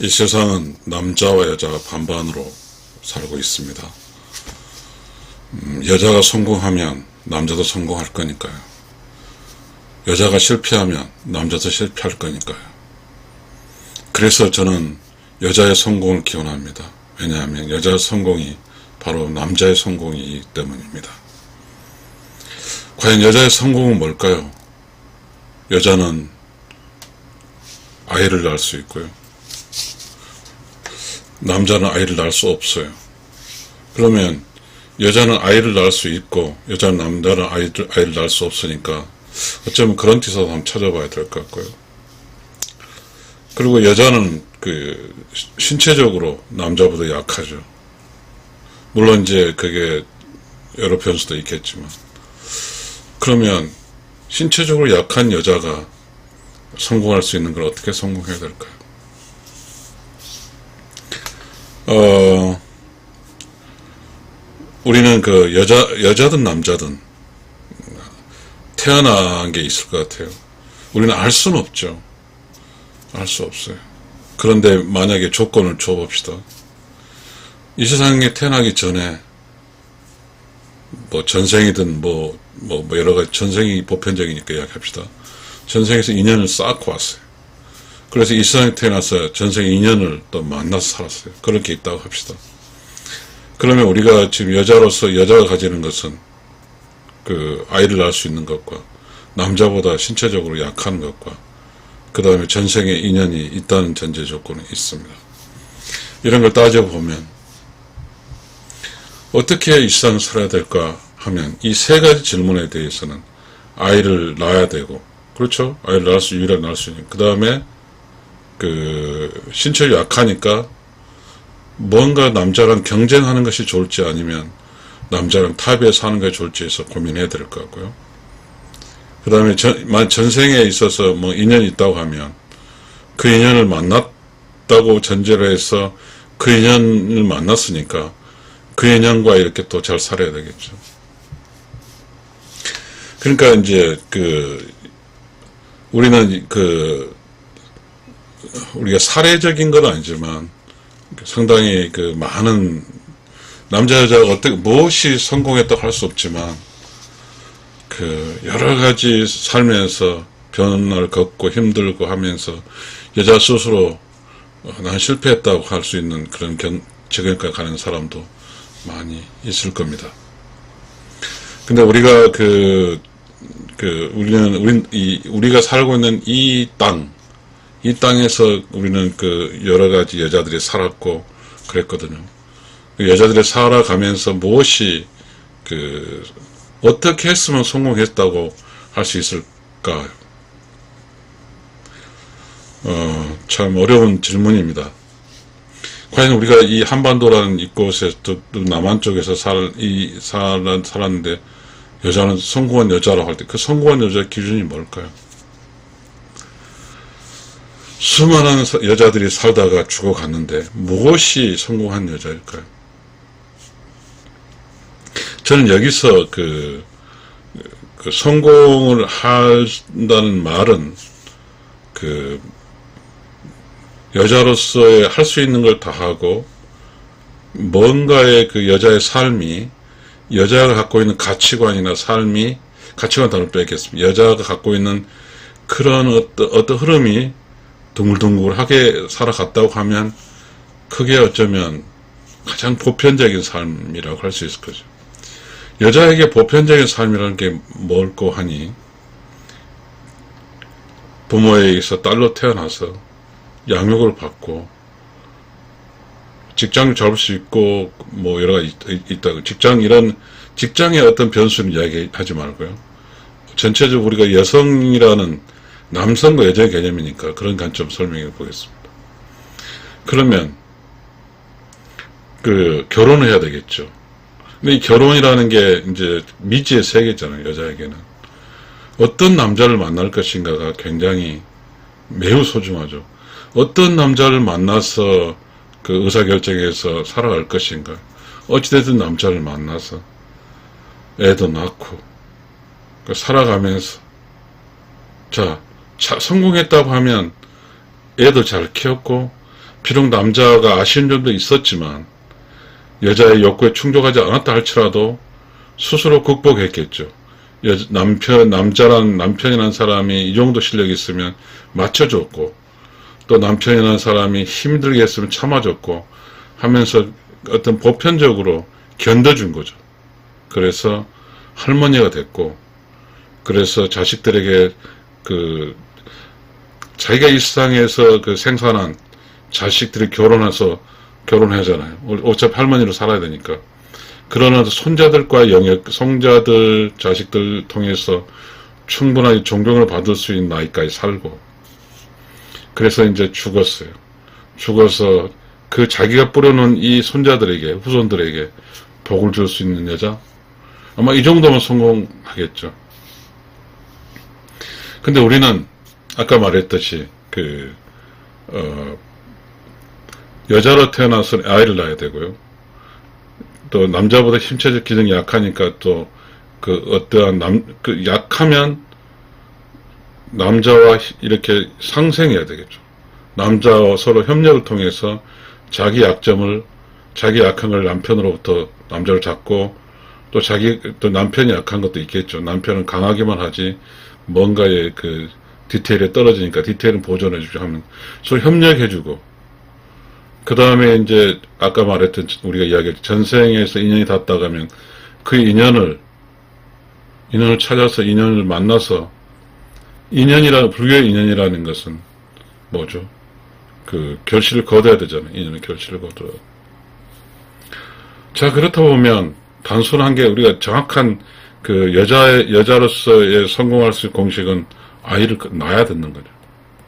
이 세상은 남자와 여자가 반반으로 살고 있습니다. 여자가 성공하면 남자도 성공할 거니까요. 여자가 실패하면 남자도 실패할 거니까요. 그래서 저는 여자의 성공을 기원합니다. 왜냐하면 여자의 성공이 바로 남자의 성공이기 때문입니다. 과연 여자의 성공은 뭘까요? 여자는 아이를 낳을 수 있고요. 남자는 아이를 낳을 수 없어요. 그러면 여자는 아이를 낳을 수 있고 남자는 아이를 낳을 수 없으니까 어쩌면 그런 뜻으로 한번 찾아봐야 될 것 같고요. 그리고 여자는 신체적으로 남자보다 약하죠. 물론 이제 그게 여러 변수도 있겠지만, 그러면 신체적으로 약한 여자가 성공할 수 있는 걸 어떻게 성공해야 될까요? 우리는 여자든 남자든 태어난 게 있을 것 같아요. 우리는 알 수는 없죠. 알 수 없어요. 그런데 만약에 조건을 줘봅시다. 이 세상에 태어나기 전에 전생이든 여러 가지, 전생이 보편적이니까 이야기합시다. 전생에서 인연을 쌓고 왔어요. 그래서 이 세상에 태어나서 전생 인연을 또 만나서 살았어요. 그렇게 있다고 합시다. 그러면 우리가 지금 여자로서 여자가 가지는 것은 아이를 낳을 수 있는 것과 남자보다 신체적으로 약한 것과 그 다음에 전생에 인연이 있다는 전제 조건이 있습니다. 이런 걸 따져보면 어떻게 이 세상을 살아야 될까 하면 이 세 가지 질문에 대해서는 아이를 낳아야 되고, 그렇죠? 아이를 유일하게 낳을 수 있는. 그 다음에 신체가 약하니까 뭔가 남자랑 경쟁하는 것이 좋을지 아니면 남자랑 타협해서 하는 것이 좋을지 해서 고민해야 될 것 같고요. 그 다음에 전생에 있어서 인연이 있다고 하면 그 인연을 만났다고 전제로 해서 그 인연을 만났으니까 그 인연과 이렇게 또 잘 살아야 되겠죠. 그러니까 이제 우리는 우리가 사례적인 건 아니지만 상당히 많은 남자 여자가 무엇이 성공했다고 할 수 없지만 여러 가지 살면서 변화를 겪고 힘들고 하면서 여자 스스로 난 실패했다고 할 수 있는 그런 지금까지 가는 사람도 많이 있을 겁니다. 근데 우리가 우리가 살고 있는 이 땅에서 우리는 여러 가지 여자들이 살았고 그랬거든요. 여자들이 살아가면서 무엇이 어떻게 했으면 성공했다고 할 수 있을까? 참 어려운 질문입니다. 과연 우리가 이 한반도라는 이곳에 또 남한 쪽에서 살았는데 여자는 성공한 여자라고 할 때 그 성공한 여자의 기준이 뭘까요? 수많은 여자들이 살다가 죽어갔는데 무엇이 성공한 여자일까요? 저는 여기서 성공을 한다는 말은 여자로서의 할 수 있는 걸 다 하고 뭔가의 여자의 삶이 여자가 갖고 있는 가치관이나 삶이, 가치관 단어를 빼겠습니다. 여자가 갖고 있는 그런 어떤 흐름이 둥글둥글하게 살아갔다고 하면 그게 어쩌면 가장 보편적인 삶이라고 할 수 있을 거죠. 여자에게 보편적인 삶이라는 게 뭘고 하니 부모에게서 딸로 태어나서 양육을 받고 직장을 잡을 수 있고 여러 가지 있다고. 직장의 어떤 변수는 이야기하지 말고요. 전체적으로 우리가 여성이라는 남성과 여자의 개념이니까 그런 관점 설명해 보겠습니다. 그러면 결혼을 해야 되겠죠. 근데 이 결혼이라는 게 이제 미지의 세계잖아요. 여자에게는 어떤 남자를 만날 것인가가 굉장히 매우 소중하죠. 어떤 남자를 만나서 의사결정해서 살아갈 것인가. 어찌됐든 남자를 만나서 애도 낳고 살아가면서 성공했다고 하면 애도 잘 키웠고 비록 남자가 아쉬운 점도 있었지만 여자의 욕구에 충족하지 않았다 할지라도 스스로 극복했겠죠. 남편이라는 사람이 이 정도 실력이 있으면 맞춰줬고, 또 남편이라는 사람이 힘들게 했으면 참아줬고 하면서 어떤 보편적으로 견뎌준 거죠. 그래서 할머니가 됐고, 그래서 자식들에게 자기가 이 세상에서 생산한 자식들이 결혼하잖아요. 어차피 할머니로 살아야 되니까. 그러나 손자들과 손자들, 자식들 통해서 충분하게 존경을 받을 수 있는 나이까지 살고, 그래서 이제 죽었어요. 죽어서 자기가 뿌려놓은 이 손자들에게, 후손들에게 복을 줄 수 있는 여자? 아마 이 정도면 성공하겠죠. 근데 우리는 아까 말했듯이 여자로 태어나서 아이를 낳아야 되고요. 또 남자보다 신체적 기능이 약하니까 또 어떠한 약하면 남자와 이렇게 상생해야 되겠죠. 남자와 서로 협력을 통해서 자기 약한 걸 남편으로부터 남자를 잡고, 또 남편이 약한 것도 있겠죠. 남편은 강하기만 하지 뭔가의 디테일에 떨어지니까 디테일은 보존해주고 하면 서로 협력해주고, 그 다음에 이제 아까 말했던 우리가 이야기했던 전생에서 인연이 닿았다 가면 그 인연을 찾아서 인연을 만나서, 불교의 인연이라는 것은 뭐죠? 결실을 거둬야 되잖아요. 인연의 결실을 거둬야. 자, 그렇다 보면 단순한 게 우리가 정확한 여자로서의 성공할 수 있는 공식은 아이를 낳아야 되는 거죠.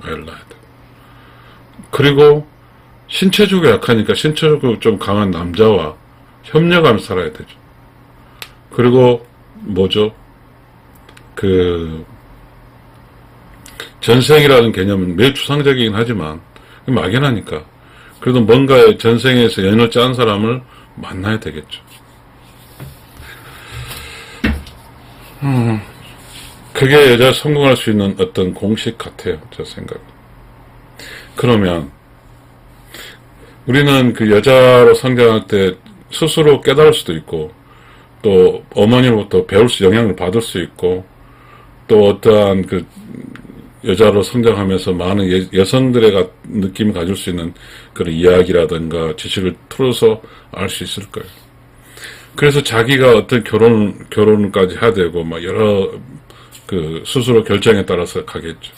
아이를 낳아야 돼. 그리고 신체적으로 약하니까 신체적으로 좀 강한 남자와 협력하면서 살아야 되죠. 그리고 뭐죠? 전생이라는 개념은 매우 추상적이긴 하지만 막연하니까 그래도 뭔가 전생에서 연을 짠 사람을 만나야 되겠죠. 그게 여자가 성공할 수 있는 어떤 공식 같아요. 제 생각은. 그러면 우리는 여자로 성장할 때 스스로 깨달을 수도 있고, 또 어머니로부터 영향을 받을 수 있고, 또 어떠한 여자로 성장하면서 많은 여성들의 느낌을 가질 수 있는 그런 이야기라든가 지식을 틀어서 알 수 있을 거예요. 그래서 자기가 어떤 결혼까지 해야 되고, 여러 스스로 결정에 따라서 가겠죠.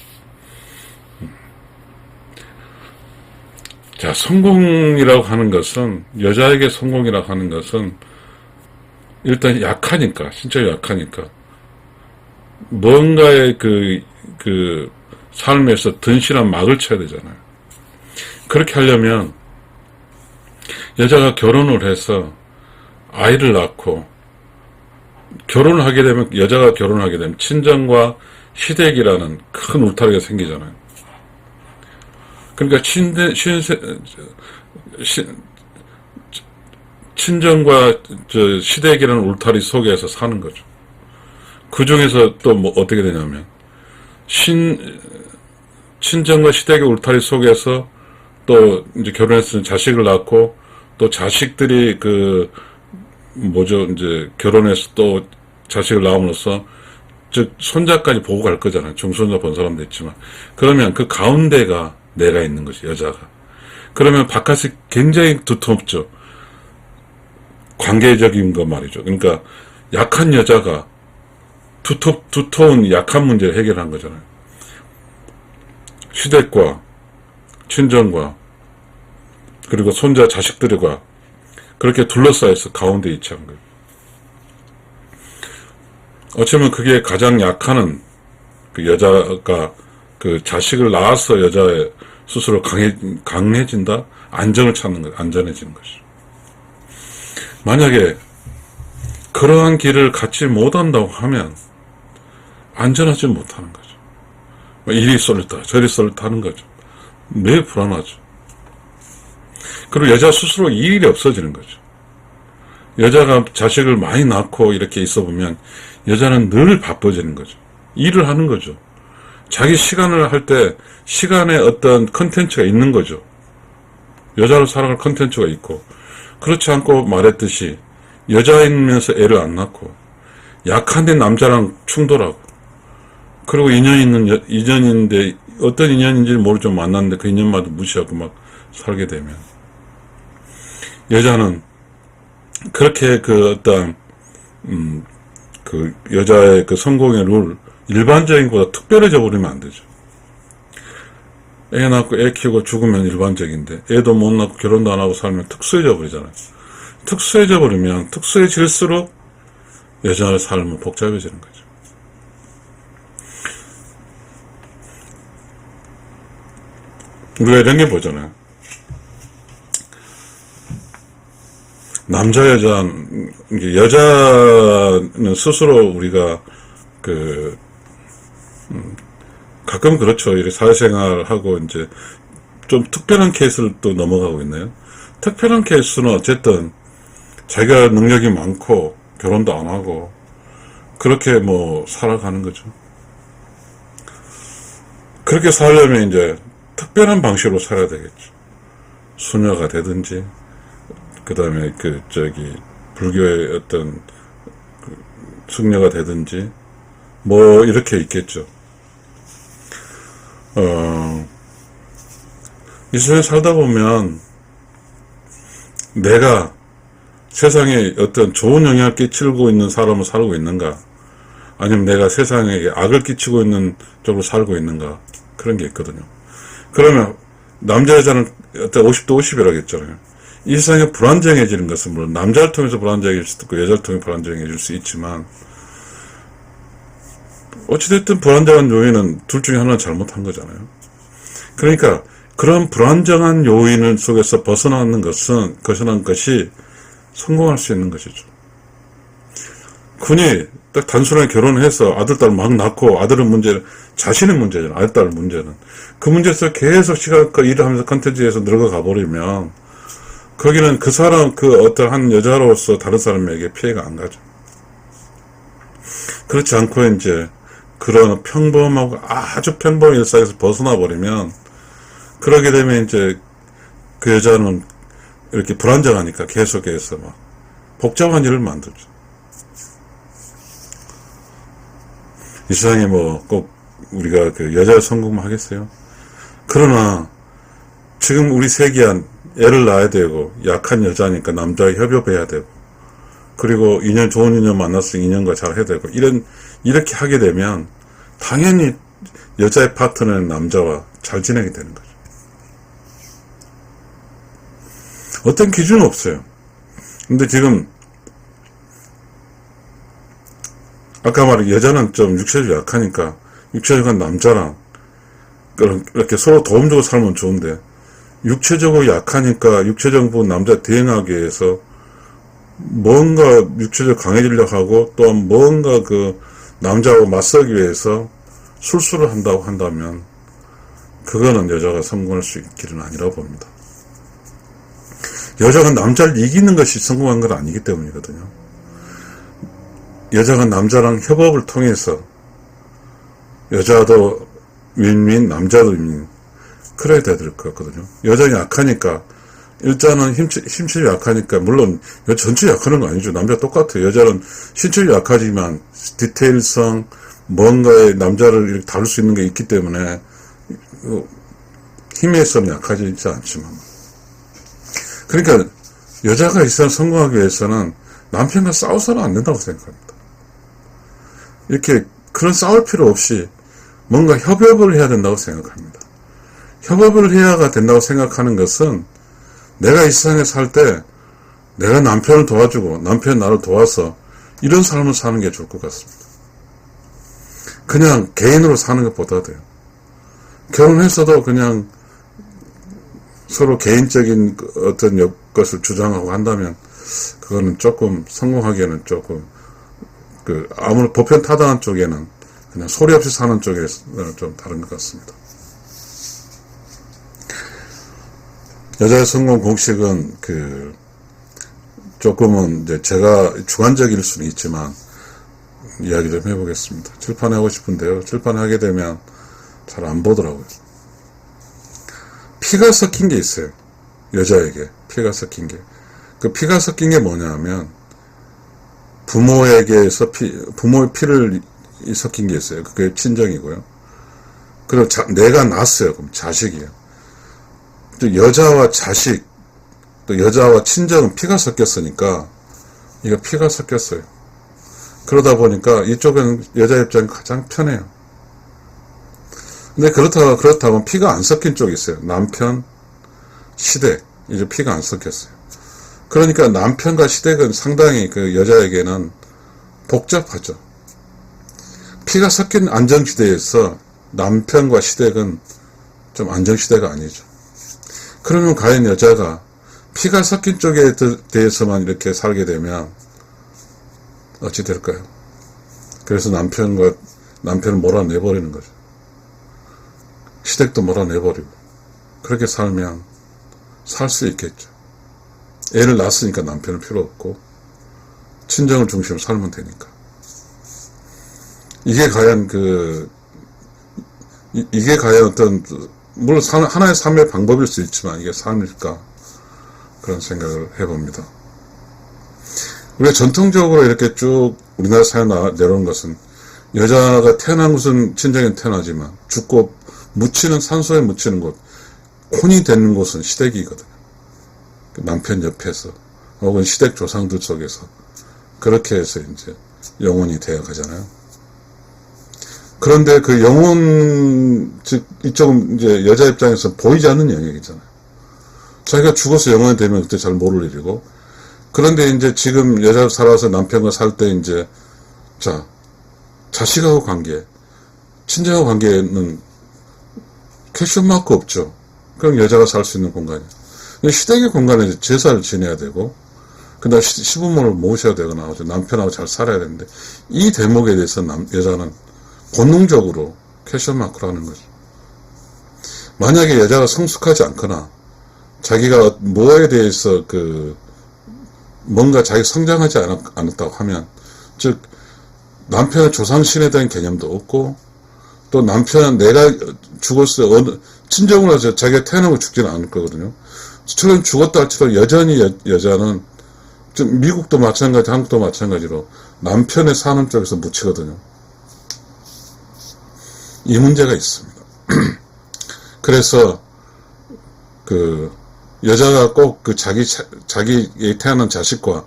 자, 성공이라고 하는 것은, 여자에게 성공이라고 하는 것은, 일단 약하니까, 신체가 약하니까, 뭔가의 삶에서 든실한 막을 쳐야 되잖아요. 그렇게 하려면, 여자가 결혼을 해서, 아이를 낳고, 여자가 결혼을 하게 되면, 친정과 시댁이라는 큰 울타리가 생기잖아요. 그러니까 친정과 시댁이라는 울타리 속에서 사는 거죠. 그 중에서 또 어떻게 되냐면, 친정과 시댁의 울타리 속에서 또 이제 결혼했으면 자식을 낳고, 또 자식들이 이제 결혼해서 또 자식을 낳음으로써, 즉, 손자까지 보고 갈 거잖아요. 중손자 본 사람도 있지만. 그러면 그 가운데가 내가 있는 거지, 여자가. 그러면 바깥이 굉장히 두텁죠. 관계적인 거 말이죠. 그러니까 약한 여자가 두터운 약한 문제를 해결한 거잖아요. 시댁과 친정과 그리고 손자 자식들과 그렇게 둘러싸여서 가운데 있지 않은 거예요. 어쩌면 그게 가장 약한 여자가 자식을 낳아서 여자의 스스로 강해진다? 안정을 찾는 거죠. 안전해지는 것이죠. 만약에 그러한 길을 갖지 못한다고 하면 안전하지 못하는 거죠. 이리 쏠렸다 저리 쏠렸다 하는 거죠. 매우 불안하죠. 그리고 여자 스스로 일이 없어지는 거죠. 여자가 자식을 많이 낳고 이렇게 있어 보면 여자는 늘 바빠지는 거죠. 일을 하는 거죠. 자기 시간을 할 때 시간에 어떤 컨텐츠가 있는 거죠. 여자로 살아갈 컨텐츠가 있고, 그렇지 않고 말했듯이 여자이면서 애를 안 낳고 약한데 남자랑 충돌하고, 그리고 인연인데 어떤 인연인지 모르죠. 만났는데 그 인연마저 무시하고 막 살게 되면, 여자는 그렇게 그 어떤 그 여자의 그 성공의 룰, 일반적인 것보다 특별해져 버리면 안 되죠. 애 낳고 애 키우고 죽으면 일반적인데, 애도 못 낳고 결혼도 안 하고 살면 특수해져 버리잖아요. 특수해져 버리면 특수해질수록 여자의 삶은 복잡해지는 거죠. 우리가 이런 게 보잖아요. 남자, 여자는 스스로 우리가 가끔 그렇죠. 이렇게 사회생활하고 이제 좀 특별한 케이스를 또 넘어가고 있네요. 특별한 케이스는 어쨌든 자기가 능력이 많고 결혼도 안 하고 그렇게 뭐 살아가는 거죠. 그렇게 살려면 이제 특별한 방식으로 살아야 되겠죠. 수녀가 되든지, 그 다음에 불교의 어떤 승려가 되든지, 뭐 이렇게 있겠죠. 이 세상에 살다 보면 내가 세상에 어떤 좋은 영향을 끼치고 있는 사람을 살고 있는가, 아니면 내가 세상에 악을 끼치고 있는 쪽으로 살고 있는가, 그런 게 있거든요. 그러면 남자 여자는 어떤 50대 50이라고 했잖아요. 이 세상에 불안정해지는 것은 물론 남자를 통해서 불안정해질 수도 있고 여자를 통해 불안정해질 수 있지만, 어찌됐든 불안정한 요인은 둘 중에 하나는 잘못한 거잖아요. 그러니까 그런 불안정한 요인 속에서 벗어나는 것이 성공할 수 있는 것이죠. 흔히 딱 단순하게 결혼해서 아들, 딸 막 낳고, 아들은 자신의 문제잖아. 아들, 딸 문제는. 그 문제에서 계속 시간과 일을 하면서 컨텐츠에서 늙어가 버리면, 거기는 그 사람, 어떤 한 여자로서 다른 사람에게 피해가 안 가죠. 그렇지 않고 이제 그런 평범하고 아주 평범한 일상에서 벗어나 버리면, 그러게 되면 이제 그 여자는 이렇게 불안정하니까 계속해서 막 복잡한 일을 만들죠. 이 세상에 뭐 꼭 우리가 여자 성공만 하겠어요? 그러나 지금 우리 세기한 애를 낳아야 되고, 약한 여자니까 남자와 협업해야 되고, 그리고 좋은 인연 만났으니 인연과 잘 해야 되고, 이렇게 하게 되면 당연히 여자의 파트너는 남자와 잘 지내게 되는 거죠. 어떤 기준은 없어요. 근데 지금 아까 말한 여자는 좀 육체적으로 약하니까 육체적인 남자랑 이렇게 서로 도움 주고 살면 좋은데, 육체적으로 약하니까 육체적인 부분 남자 대응하기 위해서 뭔가 육체적으로 강해지려고 하고, 또한 뭔가 남자하고 맞서기 위해서 술수를 한다고 한다면 그거는 여자가 성공할 수 있기는 아니라고 봅니다. 여자가 남자를 이기는 것이 성공한 건 아니기 때문이거든요. 여자가 남자랑 협업을 통해서 여자도 윈윈, 남자도 윈윈, 그래야 될 것 같거든요. 여자가 약하니까, 일단은 힘체력이 약하니까, 물론 전체 약하는 거 아니죠. 남자 똑같아요. 여자는 신체력이 약하지만 디테일성, 뭔가에 남자를 이렇게 다룰 수 있는 게 있기 때문에 힘에서는 약하지 않지만, 그러니까 여자가 이 세상 성공하기 위해서는 남편과 싸워서는 안 된다고 생각합니다. 이렇게 그런 싸울 필요 없이 뭔가 협업을 해야 된다고 생각합니다. 협업을 해야 된다고 생각하는 것은, 내가 이 세상에 살 때 내가 남편을 도와주고 남편이 나를 도와서 이런 삶을 사는 게 좋을 것 같습니다. 그냥 개인으로 사는 것보다도요. 결혼해서도 그냥 서로 개인적인 어떤 것을 주장하고 한다면 그거는 조금 성공하기에는 조금 아무리 보편 타당한 쪽에는 그냥 소리 없이 사는 쪽에는 좀 다른 것 같습니다. 여자의 성공 공식은 조금은 이제 제가 주관적일 수는 있지만 이야기 좀 해보겠습니다. 칠판하고 싶은데요. 칠판하게 되면 잘 안 보더라고요. 피가 섞인 게 있어요. 여자에게 피가 섞인 게. 그 피가 섞인 게 뭐냐면, 부모에게서 부모의 피를 섞인 게 있어요. 그게 친정이고요. 그리고 내가 낳았어요. 그럼 자식이에요. 또 여자와 자식, 또 여자와 친정은 피가 섞였으니까, 이거 피가 섞였어요. 그러다 보니까 이쪽은 여자 입장이 가장 편해요. 근데 그렇다면 피가 안 섞인 쪽이 있어요. 남편, 시댁, 이제 피가 안 섞였어요. 그러니까 남편과 시댁은 상당히 그 여자에게는 복잡하죠. 피가 섞인 안정시대에서 남편과 시댁은 좀 안정시대가 아니죠. 그러면 과연 여자가 피가 섞인 쪽에 대해서만 이렇게 살게 되면 어찌 될까요? 그래서 남편을 몰아내버리는 거죠. 시댁도 몰아내버리고 그렇게 살면 살 수 있겠죠. 애를 낳았으니까 남편은 필요 없고 친정을 중심으로 살면 되니까. 이게 과연 이게 과연 어떤, 물론 하나의 삶의 방법일 수 있지만 이게 삶일까, 그런 생각을 해봅니다. 우리가 전통적으로 이렇게 쭉 우리나라 사회 내려온 것은, 여자가 태어난 곳은 친정에 태어나지만 죽고 산소에 묻히는 곳, 혼이 되는 곳은 시댁이거든요. 남편 옆에서 혹은 시댁 조상들 속에서 그렇게 해서 이제 영혼이 되어 가잖아요. 그런데 그 영혼, 즉 이쪽은 이제 여자 입장에서 보이지 않는 영역이잖아요. 자기가 죽어서 영혼이 되면 그때 잘 모를 일이고, 그런데 이제 지금 여자로 살아서 남편과 살 때 이제 자식하고 관계, 친정하고 관계는 퀘스천 마크 없죠. 그럼 여자가 살 수 있는 공간이에요. 시댁의 공간에 이제 제사를 지내야 되고, 그 다음 시부모를 모셔야 되거나, 남편하고 잘 살아야 되는데, 이 대목에 대해서 여자는 본능적으로 퀘스천 마크를 하는 거죠. 만약에 여자가 성숙하지 않거나, 자기가 뭐에 대해서 뭔가 자기 성장하지 않았다고 하면, 즉, 남편의 조상신에 대한 개념도 없고, 또 남편은 내가 죽었어요. 친정으로 해서 자기가 태어나고 죽지는 않을 거거든요. 처럼 죽었다 할지라도 여전히 여자는, 미국도 마찬가지, 한국도 마찬가지로 남편의 사는 쪽에서 묻히거든요. 이 문제가 있습니다. 그래서 여자가 꼭 자기 태어난 자식과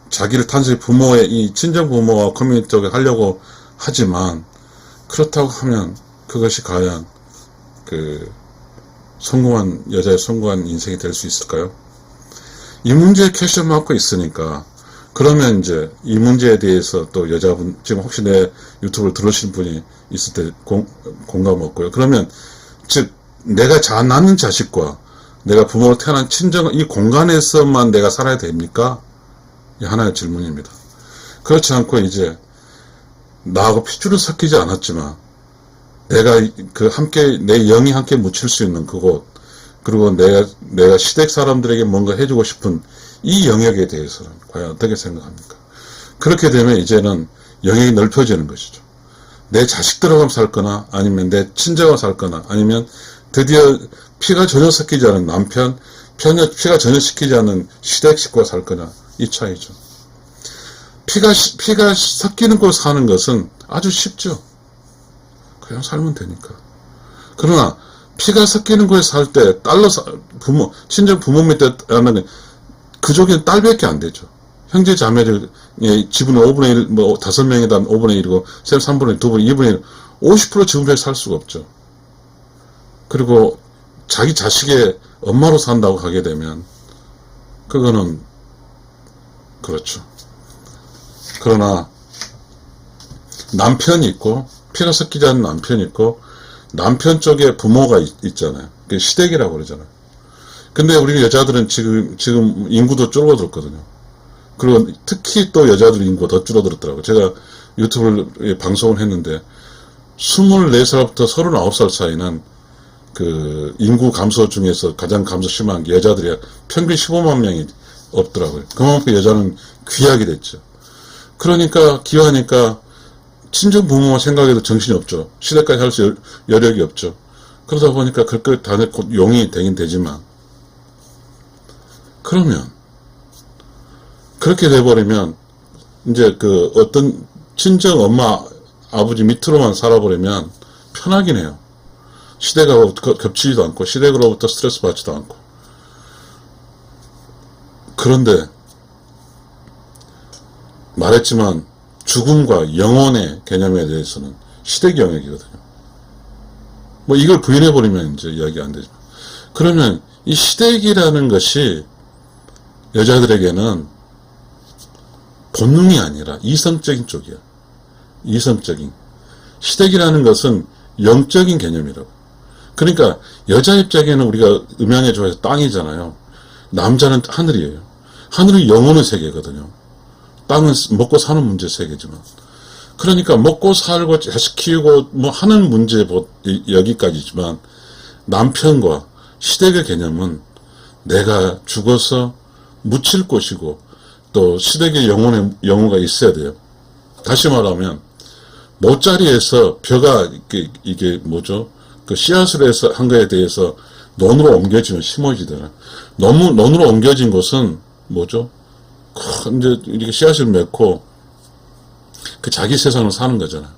자기를 탄생한 부모의 이 친정 부모와 커뮤니티를 하려고 하지만, 그렇다고 하면 그것이 과연 여자의 성공한 인생이 될 수 있을까요? 이 문제에 퀘스천 마크가 있으니까, 그러면 이제 이 문제에 대해서 또 여자분, 지금 혹시 내 유튜브를 들으신 분이 있을 때 공감 없고요. 그러면, 즉, 내가 낳는 자식과 내가 부모로 태어난 친정, 이 공간에서만 내가 살아야 됩니까? 이 하나의 질문입니다. 그렇지 않고 이제, 나하고 핏줄은 섞이지 않았지만, 내가 내 영이 함께 묻힐 수 있는 그곳, 그리고 내가 시댁 사람들에게 뭔가 해주고 싶은 이 영역에 대해서는 과연 어떻게 생각합니까? 그렇게 되면 이제는 영역이 넓혀지는 것이죠. 내 자식들하고 살거나, 아니면 내 친정하고 살거나, 아니면 드디어 피가 전혀 섞이지 않은 남편, 피가 전혀 섞이지 않은 시댁 식구와 살거나, 이 차이죠. 피가 섞이는 곳 사는 것은 아주 쉽죠. 그냥 살면 되니까. 그러나 피가 섞이는 곳에 살 때 친정 부모 밑에 하면 그족에는 딸밖에 안 되죠. 형제 자매들 지분은 5분의 1, 5명이다 5분의 1이고 쌤 3분의 1, 2분의 2분의 1, 50% 지분밖에 살 수가 없죠. 그리고 자기 자식의 엄마로 산다고 하게 되면 그거는 그렇죠. 그러나 남편이 있고, 피가 섞이지 않는 남편이 있고, 남편 쪽에 부모가 있잖아요. 그게 시댁이라고 그러잖아요. 근데 우리 여자들은 지금 인구도 줄어들었거든요. 그리고 특히 또 여자들 인구가 더 줄어들었더라고요. 제가 유튜브를 방송을 했는데, 24살부터 39살 사이는 인구 감소 중에서 가장 감소 심한 게 여자들이 평균 15만 명이 없더라고요. 그만큼 여자는 귀하게 됐죠. 그러니까 귀하니까 친정 부모 생각에도 정신이 없죠. 시댁까지 할 수 여력이 없죠. 그러다 보니까 그걸 다 곧 용이 되긴 되지만, 그러면 그렇게 돼버리면 이제 그 어떤 친정 엄마 아버지 밑으로만 살아버리면 편하긴 해요. 시댁하고 겹치지도 않고 시댁으로부터 스트레스 받지도 않고. 그런데 말했지만 죽음과 영혼의 개념에 대해서는 시댁 영역이거든요. 뭐 이걸 부인해버리면 이제 이야기 안 되지만, 그러면 이 시댁이라는 것이 여자들에게는 본능이 아니라 이성적인 쪽이야. 이성적인. 시댁이라는 것은 영적인 개념이라고. 그러니까 여자 입장에는 우리가 음양의 조에서 땅이잖아요. 남자는 하늘이에요. 하늘이 영혼의 세계거든요. 땅은 먹고 사는 문제 세계지만. 그러니까 먹고 살고 자식 키우고 뭐 하는 문제 여기까지지만, 남편과 시댁의 개념은 내가 죽어서 묻힐 곳이고 또 시댁의 영혼가 있어야 돼요. 다시 말하면 모짜리에서 벼가 이게 뭐죠? 그 씨앗으로 해서 한 거에 대해서 논으로 옮겨지면 심어지더라. 논으로 옮겨진 것은 뭐죠? 이제 이렇게 씨앗을 맺고 그 자기 세상을 사는 거잖아.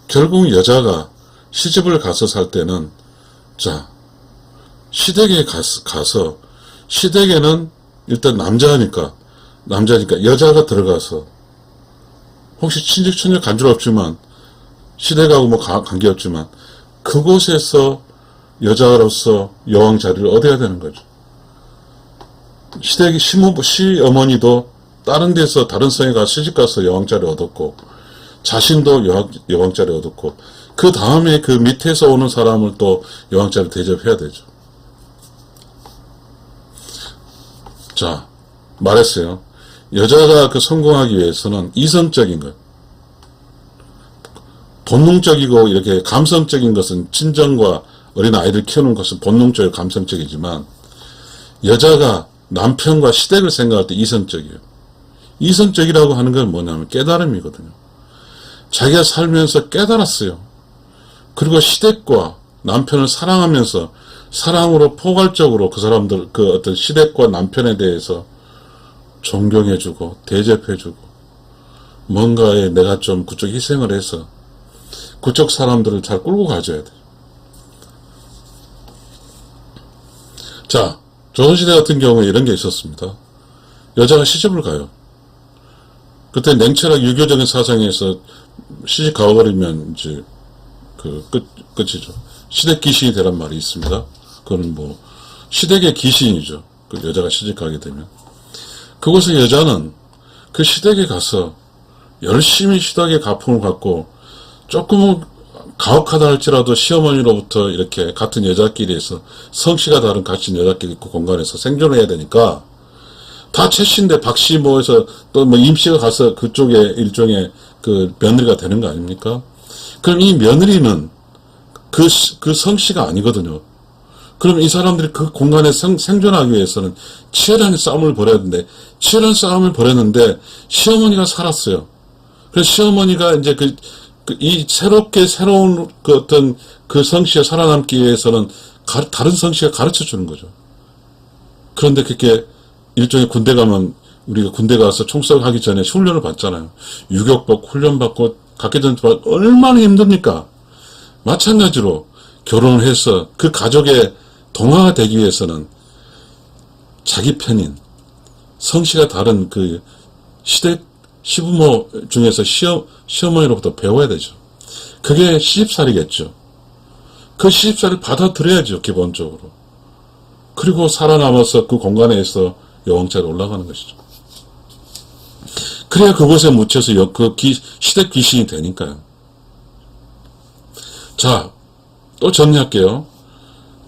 결국 여자가 시집을 가서 살 때는, 자, 시댁에 가서 시댁에는 일단 남자니까 여자가 들어가서, 혹시 친직 친족 간주없지만 시댁하고 뭐 관계없지만 그곳에서 여자로서 여왕 자리를 얻어야 되는 거죠. 시댁이 시어머니도 다른 데서 다른 성에 가서 시집가서 여왕 자리 얻었고, 자신도 여왕 자리 얻었고, 그 다음에 그 밑에서 오는 사람을 또 여왕 자리 대접해야 되죠. 자, 말했어요. 여자가 그 성공하기 위해서는 이성적인 것, 본능적이고 이렇게 감성적인 것은 친정과 어린 아이들 키우는 것은 본능적이고 감성적이지만, 여자가 남편과 시댁을 생각할 때 이성적이에요. 이성적이라고 하는 건 뭐냐면 깨달음이거든요. 자기가 살면서 깨달았어요. 그리고 시댁과 남편을 사랑하면서 사랑으로 포괄적으로 그 사람들, 그 어떤 시댁과 남편에 대해서 존경해주고 대접해주고, 뭔가에 내가 좀 그쪽 희생을 해서 그쪽 사람들을 잘 끌고 가줘야 돼. 자, 조선시대 같은 경우에 이런 게 있었습니다. 여자가 시집을 가요. 그때 냉철하게 유교적인 사상에서 시집 가버리면 이제 끝이죠. 시댁 귀신이 되란 말이 있습니다. 그건 뭐 시댁의 귀신이죠. 그 여자가 시집 가게 되면. 그곳에 여자는 그 시댁에 가서 열심히 시댁의 가풍을 갖고, 조금은 가혹하다 할지라도 시어머니로부터 이렇게 같은 여자끼리에서 성씨가 다른 같은 여자끼리 그 공간에서 생존을 해야 되니까, 다 최씨인데 박씨 뭐해서 또 뭐 임씨가 가서 그쪽에 일종의 그 며느리가 되는 거 아닙니까? 그럼 이 며느리는 그 성씨가 아니거든요. 그럼 이 사람들이 그 공간에 생존하기 위해서는 치열한 싸움을 벌여야 되는데, 치열한 싸움을 벌였는데 시어머니가 살았어요. 그래서 시어머니가 이제 이 새로운 그 어떤 그 성씨가 살아남기 위해서는 다른 성씨가 가르쳐 주는 거죠. 그런데 그게 일종의 군대 가면, 우리가 군대 가서 총싸움 하기 전에 훈련을 받잖아요. 유격받고 훈련받고 각기 전 얼마나 힘듭니까? 마찬가지로 결혼을 해서 그 가족의 동화가 되기 위해서는 자기 편인 성씨가 다른 그 시부모 중에서 시어머니로부터 배워야 되죠. 그게 시집살이겠죠. 그 시집살이를 받아들여야죠, 기본적으로. 그리고 살아남아서 그 공간에서 여왕자리에 올라가는 것이죠. 그래야 그곳에 묻혀서 시댁 귀신이 되니까요. 자, 또 정리할게요.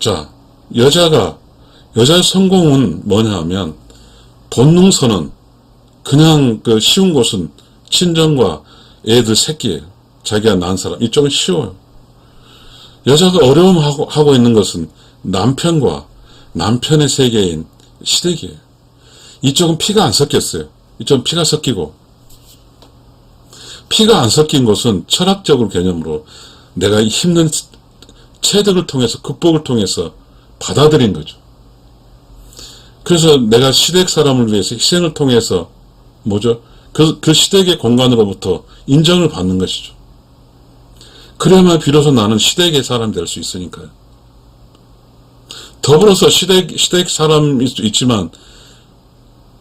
자, 여자의 성공은 뭐냐 하면, 본능선은 그냥 그 쉬운 곳은 친정과 애들 새끼예요. 자기가 낳은 사람. 이쪽은 쉬워요. 여자가 어려움하고 있는 것은 남편과 남편의 세계인 시댁이에요. 이쪽은 피가 안 섞였어요. 이쪽은 피가 섞이고, 피가 안 섞인 것은 철학적으로 개념으로 내가 힘든 체득을 통해서, 극복을 통해서 받아들인 거죠. 그래서 내가 시댁 사람을 위해서 희생을 통해서 뭐죠? 그 시댁의 공간으로부터 인정을 받는 것이죠. 그래야만 비로소 나는 시댁의 사람이 될 수 있으니까요. 더불어서 시댁 사람일 수 있지만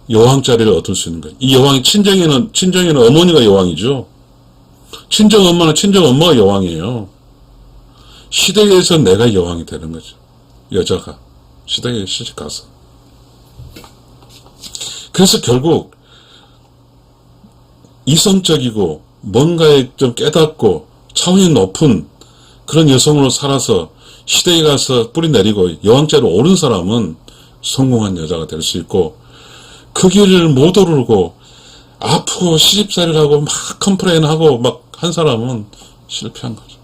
여왕 자리를 얻을 수 있는 거예요. 이 여왕이 친정에는 어머니가 여왕이죠. 친정 엄마는 친정 엄마가 여왕이에요. 시댁에서 내가 여왕이 되는 거죠. 여자가 시댁에 시집 가서. 그래서 결국 이성적이고 뭔가에 좀 깨닫고 차원이 높은 그런 여성으로 살아서 시댁에 가서 뿌리 내리고 여왕자리로 오른 사람은 성공한 여자가 될 수 있고, 그 길을 못 오르고 아프고 시집살이를 하고 막 컴플레인하고 막 한 사람은 실패한 거죠.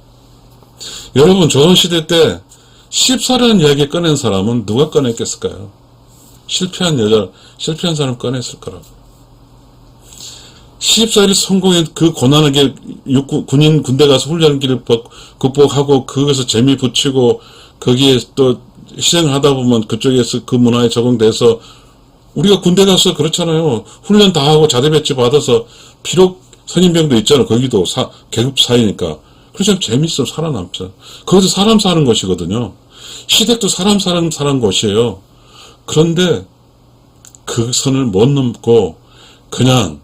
여러분, 조선시대 때 시집살이라는 이야기 꺼낸 사람은 누가 꺼냈겠을까요? 실패한 사람 꺼냈을 거라고. 시집살이 성공의 그 고난하게 군대 가서 훈련기를 극복하고 거기서 재미 붙이고 거기에 또 희생을 하다 보면 그쪽에서 그 문화에 적응돼서, 우리가 군대 가서 그렇잖아요. 훈련 다 하고 자대 배치 받아서 비록 선임병도 있잖아요. 거기도 계급 사이니까. 그래서 재밌어, 살아남죠. 거기서 사람 사는 곳이거든요. 시댁도 사람 사는 곳이에요. 그런데 그 선을 못 넘고 그냥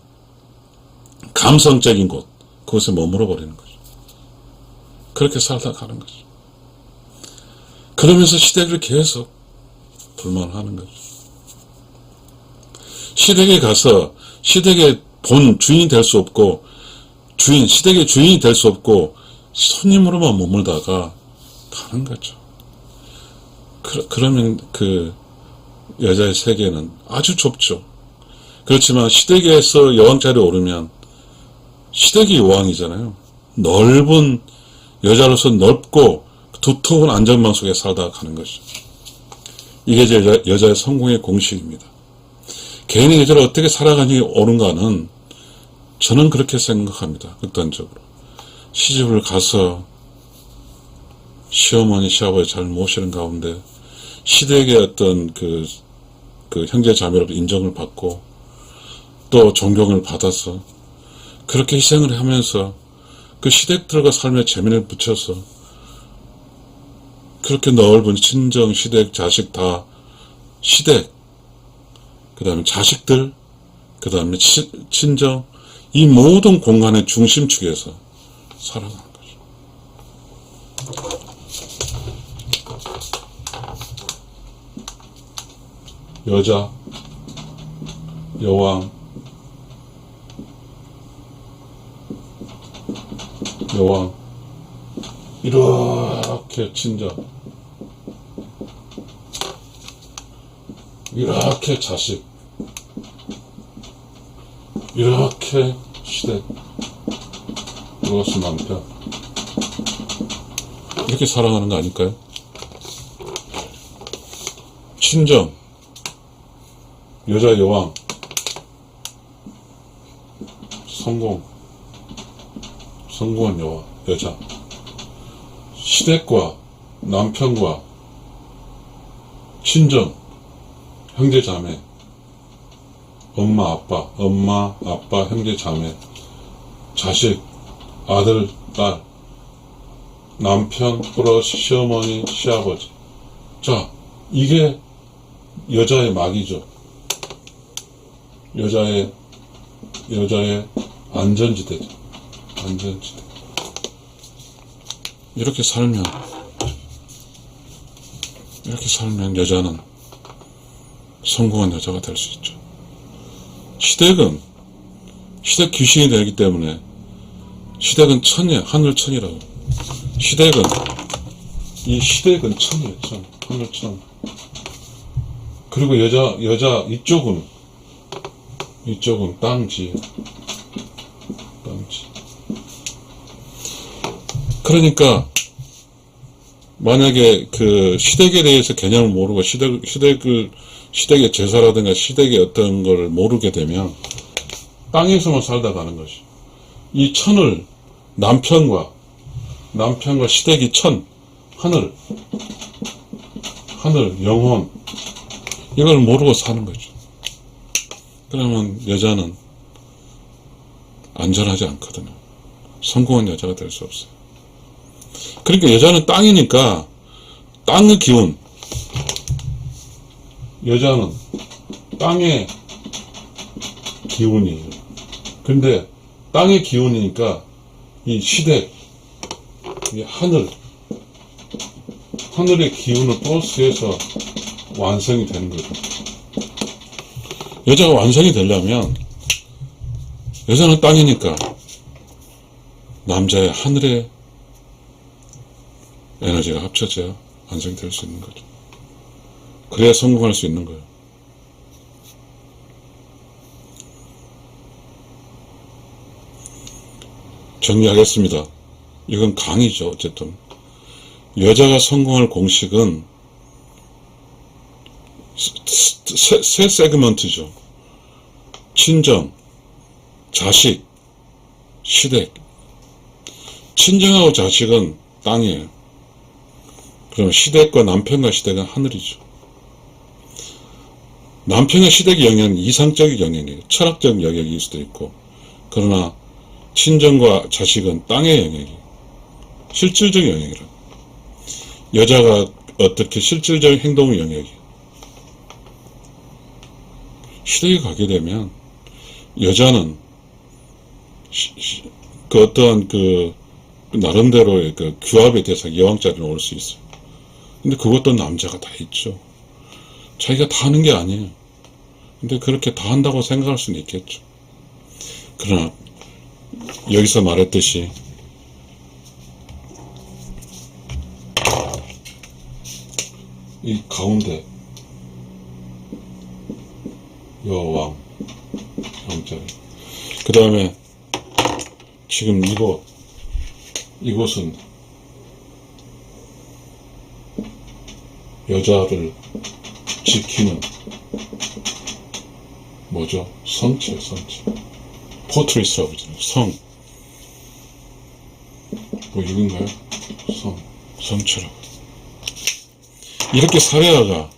감성적인 곳, 그곳에 머물러 버리는 거죠. 그렇게 살다 가는 거죠. 그러면서 시댁을 계속 불만하는 거죠. 시댁에 가서 시댁의 본 주인이 될 수 없고, 시댁의 주인이 될 수 없고 손님으로만 머물다가 가는 거죠. 그러면 그 여자의 세계는 아주 좁죠. 그렇지만 시댁에서 여왕 자리에 오르면 시댁이 여왕이잖아요. 넓은, 여자로서 넓고 두터운 안전망 속에 살다가 가는 것이죠. 이게 이제 여자의 성공의 공식입니다. 개인의 여자를 어떻게 살아가니 오는가는 저는 그렇게 생각합니다. 극단적으로. 시집을 가서 시어머니, 시아버지 잘 모시는 가운데 시댁의 어떤 그 형제 자매로 인정을 받고 또 존경을 받아서 그렇게 희생을 하면서 그 시댁들과 삶의 재미를 붙여서 그렇게 넓은 친정, 시댁, 자식 다, 시댁, 그 다음에 자식들, 그 다음에 친정, 이 모든 공간의 중심축에서 살아가는 거죠. 여자, 여왕, 이렇게 친정, 이렇게 자식, 이렇게 시댁, 이것이 남편, 이렇게 살아가는 거 아닐까요? 친정, 여자 여왕, 성공한 여자, 시댁과 남편과 친정, 형제 자매, 엄마 아빠 형제 자매, 자식, 아들 딸, 남편 플러스 시어머니 시아버지. 자, 이게 여자의 막이죠. 여자의 안전지대죠. 안전지대. 이렇게 살면 여자는 성공한 여자가 될 수 있죠. 시댁 귀신이 되기 때문에 시댁은 천이에요. 하늘천이라고. 시댁은 천이에요. 천. 하늘천. 그리고 여자 이쪽은 땅지. 그러니까 만약에 그 시댁에 대해서 개념을 모르고 시댁의 제사라든가 시댁의 어떤 걸 모르게 되면 땅에서만 살다 가는 것이. 이 천을 남편과 시댁이 천, 하늘, 영혼, 이걸 모르고 사는 거죠. 그러면 여자는 안전하지 않거든요. 성공한 여자가 될 수 없어요. 그러니까 여자는 땅이니까 땅의 기운, 여자는 땅의 기운이에요. 근데 땅의 기운이니까 이 시댁, 이 하늘의 기운을 플러스해서 완성이 되는 거죠. 여자가 완성이 되려면 여자는 땅이니까 남자의 하늘의 에너지가 합쳐져야 완성이 될 수 있는 거죠. 그래야 성공할 수 있는 거예요. 정리하겠습니다. 이건 강의죠. 어쨌든 여자가 성공할 공식은 세 세그먼트죠. 친정, 자식, 시댁. 친정하고 자식은 땅이에요. 그럼 시댁과 남편과 시댁은 하늘이죠. 남편의 시댁의 영역은 이상적인 영역이에요. 철학적 영역일 수도 있고, 그러나 친정과 자식은 땅의 영역이에요. 실질적 영역이라. 여자가 어떻게 실질적 행동의 영역이에요. 시댁에 가게 되면 여자는 그 어떠한 그 나름대로의 그 규합의 대상 여왕자리는 올 수 있어요. 근데 그것도 남자가 다 있죠. 자기가 다 하는 게 아니에요. 근데 그렇게 다 한다고 생각할 수는 있겠죠. 그러나 여기서 말했듯이 이 가운데 여왕 왕자리, 그 다음에 지금 이곳은 여자를 지키는 뭐죠? 성체. 포트리스라고 그러잖아요. 성. 뭐 이건가요? 성체라고. 이렇게 살아야가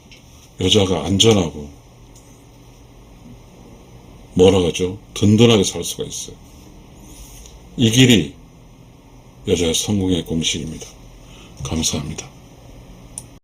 여자가 안전하고 뭐라 하죠? 든든하게 살 수가 있어요. 이 길이 여자의 성공의 공식입니다. 감사합니다.